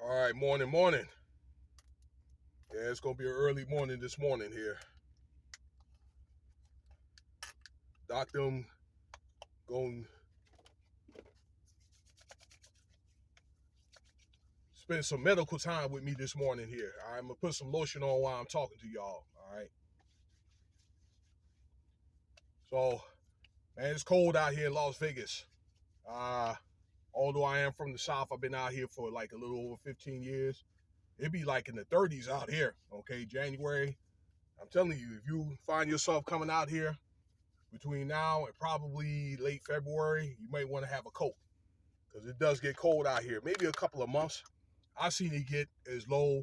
All right, morning. Yeah, it's gonna be an early morning this morning here. Doctor going to spend some medical time with me this morning here. I'm gonna put some lotion on while I'm talking to y'all. All right. So, man, it's cold out here in Las Vegas. Uh, Although I am from the South, I've been out here for like a little over 15 years. It'd be like in the 30s out here. Okay, January. I'm telling you, if you find yourself coming out here between now and probably late February, you might want to have a coat because it does get cold out here. Maybe a couple of months. I seen it get as low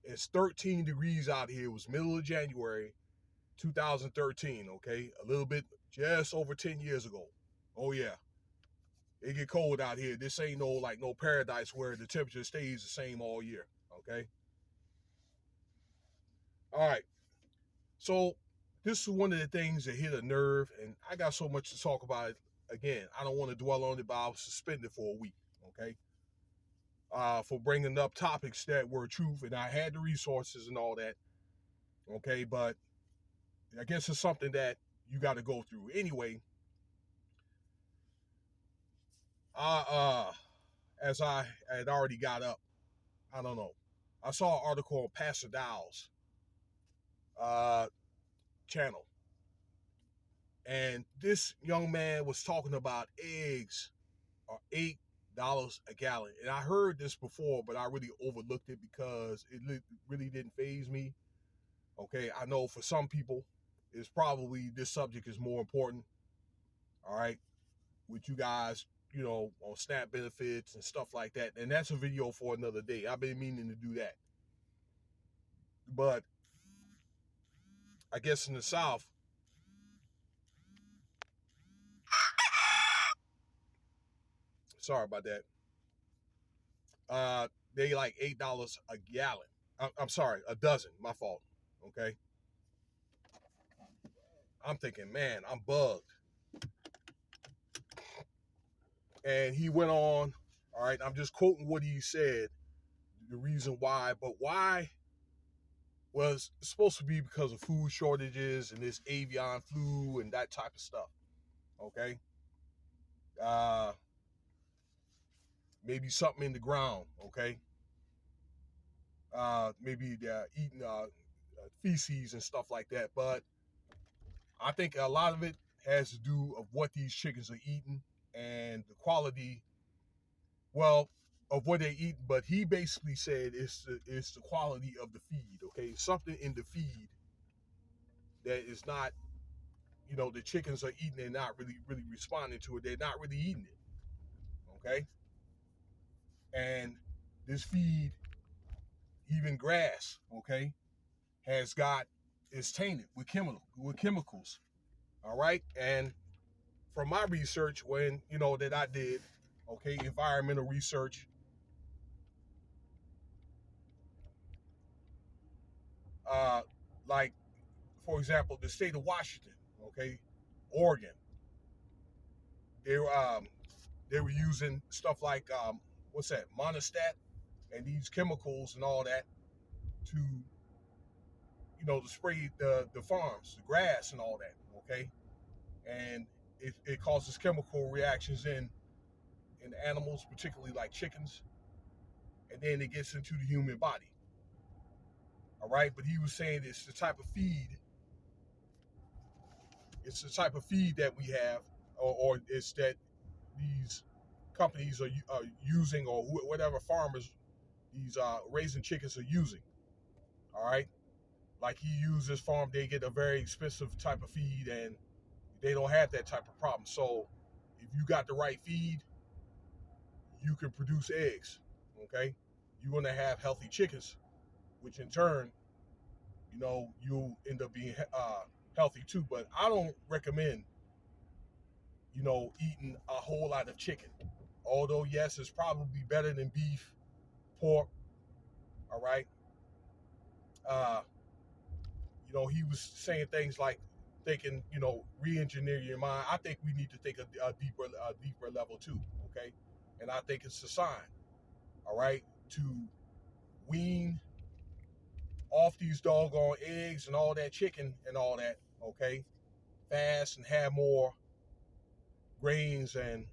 as 13 degrees out here. It was middle of January 2013, okay? A little bit, just over 10 years ago. Oh, yeah. It get cold out here. This ain't no paradise where the temperature stays the same all year, okay? All right. So this is one of the things that hit a nerve, and I got so much to talk about it. Again, I don't want to dwell on it, but I was suspended for a week, okay? For bringing up topics that were truth, and I had the resources and all that. Okay, but I guess it's something that you got to go through anyway. Uh, uh, as I had already got up, I don't know. I saw an article on Pastor Dow's uh, channel, and this young man was talking about eggs are $8 a gallon, and I heard this before, but I really overlooked it because it really didn't faze me. Okay, I know for some people, it's probably this subject is more important. All right, with you guys, on SNAP benefits and stuff like that, and that's a video for another day. I've been meaning to do that, but I guess in the South, sorry about that. They like $8 a gallon. I'm sorry, a dozen. My fault. Okay, I'm thinking, man, I'm bugged. And he went on. All right, I'm just quoting what he said. The reason why, but why was supposed to be because of food shortages and this avian flu and that type of stuff. Okay. Uh, Maybe something in the ground. Okay. Maybe they're eating feces and stuff like that. But I think a lot of it has to do of what these chickens are eating and the quality, well, of what they eat. But he basically said it's the quality of the feed. Okay. Something in the feed that is not, the chickens are eating and not really responding to it. They're not really eating it. Okay. And this feed, even grass, okay, has got is tainted with chemicals. All right. And from my research, when that I did, okay, environmental research, uh, like for example, the state of Washington, okay, Oregon, they they were using stuff like what's that, monostat, and these chemicals and all that to to spray the farms, the grass and all that, okay, and it causes chemical reactions in animals, particularly like chickens, and then it gets into the human body. All right, but he was saying it's the type of feed that we have, or it's that these companies are using, or whatever farmers these raising chickens are using. All right, like he used this farm, they get a very expensive type of feed, and they don't have that type of problem. So if you got the right feed, you can produce eggs. Okay, you're gonna have healthy chickens, which in turn, you'll end up being healthy too. But I don't recommend, eating a whole lot of chicken. Although yes, it's probably better than beef, pork. All right. Uh, he was saying things like thinking, re-engineer your mind. I think we need to think a deeper level too. Okay, and I think it's a sign. All right, to wean off these doggone eggs and all that chicken and all that, okay, fast and have more grains and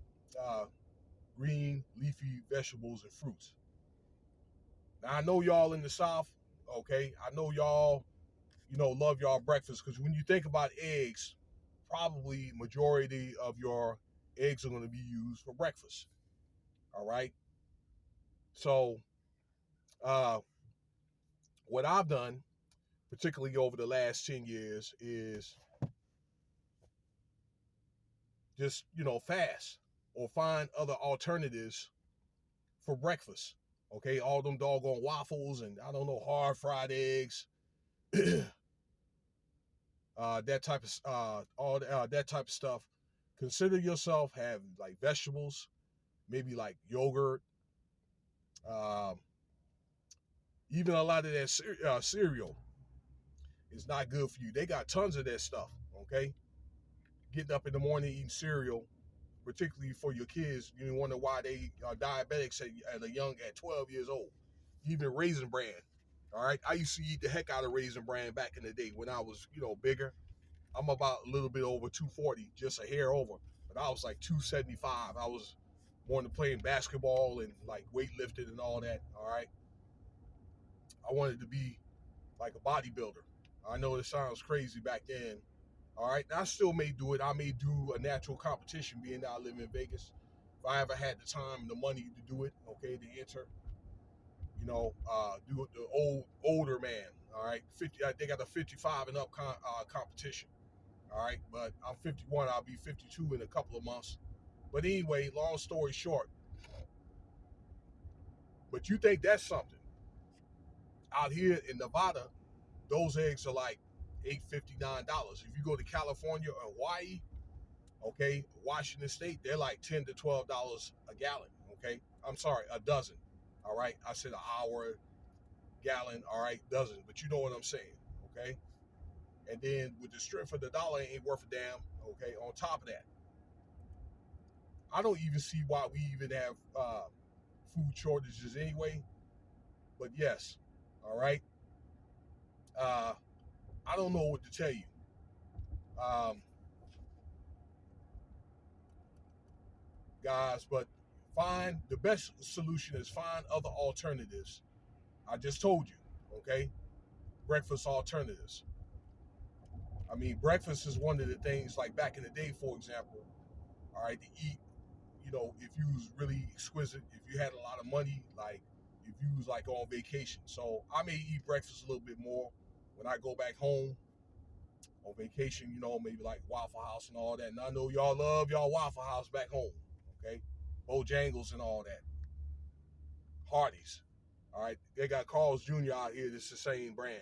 green leafy vegetables and fruits. Now I know y'all in the South, okay, I know y'all, love y'all breakfast, because when you think about eggs, probably majority of your eggs are going to be used for breakfast. All right. So what I've done, particularly over the last 10 years, is just, fast or find other alternatives for breakfast. Okay. All them doggone waffles and I don't know, hard fried eggs, that type of all that type of stuff. Consider yourself have like vegetables, maybe like yogurt, um, even a lot of that cereal is not good for you. They got tons of that stuff. Okay, getting up in the morning eating cereal, particularly for your kids, you wonder why they are diabetics at 12 years old. Even Raisin Bran. All right, I used to eat the heck out of Raisin Bran back in the day when I was, bigger. I'm about a little bit over 240, just a hair over. But I was like 275. I was more into playing basketball and like weightlifting and all that. All right. I wanted to be like a bodybuilder. I know it sounds crazy back then. All right. Now, I still may do it. I may do a natural competition being that I live in Vegas. If I ever had the time and the money to do it, okay, to enter, do the older man. All right. 50, they got a 55 and up competition. All right, but I'm 51. I'll be 52 in a couple of months. But anyway, long story short, but you think that's something? Out here in Nevada, those eggs are like $8.59. If you go to California or Hawaii, okay, Washington State, they're like $10 to $12 a gallon. Okay, I'm sorry, a dozen. All right, I said an hour, gallon. All right, dozen. But you know what I'm saying, okay? And then with the strength of the dollar, it ain't worth a damn. Okay, on top of that, I don't even see why we even have food shortages anyway. But yes, all right. Uh, I don't know what to tell you, um, guys. But find the best solution is find other alternatives. I just told you, okay? Breakfast alternatives. I mean, breakfast is one of the things. Like back in the day, for example, all right, to eat. If you was really exquisite, if you had a lot of money, like if you was like on vacation. So I may eat breakfast a little bit more when I go back home on vacation, maybe like Waffle House and all that. And I know y'all love y'all Waffle House back home, okay? Bojangles and all that. Hardee's, all right? They got Carl's Jr. out here that's the same brand,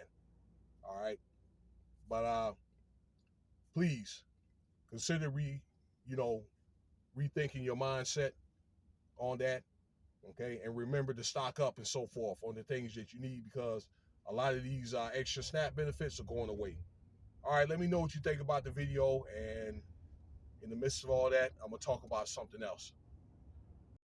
all right? But please consider you know, rethinking your mindset on that, okay? And remember to stock up and so forth on the things that you need, because a lot of these extra SNAP benefits are going away. All right, let me know what you think about the video, and in the midst of all that, I'm going to talk about something else.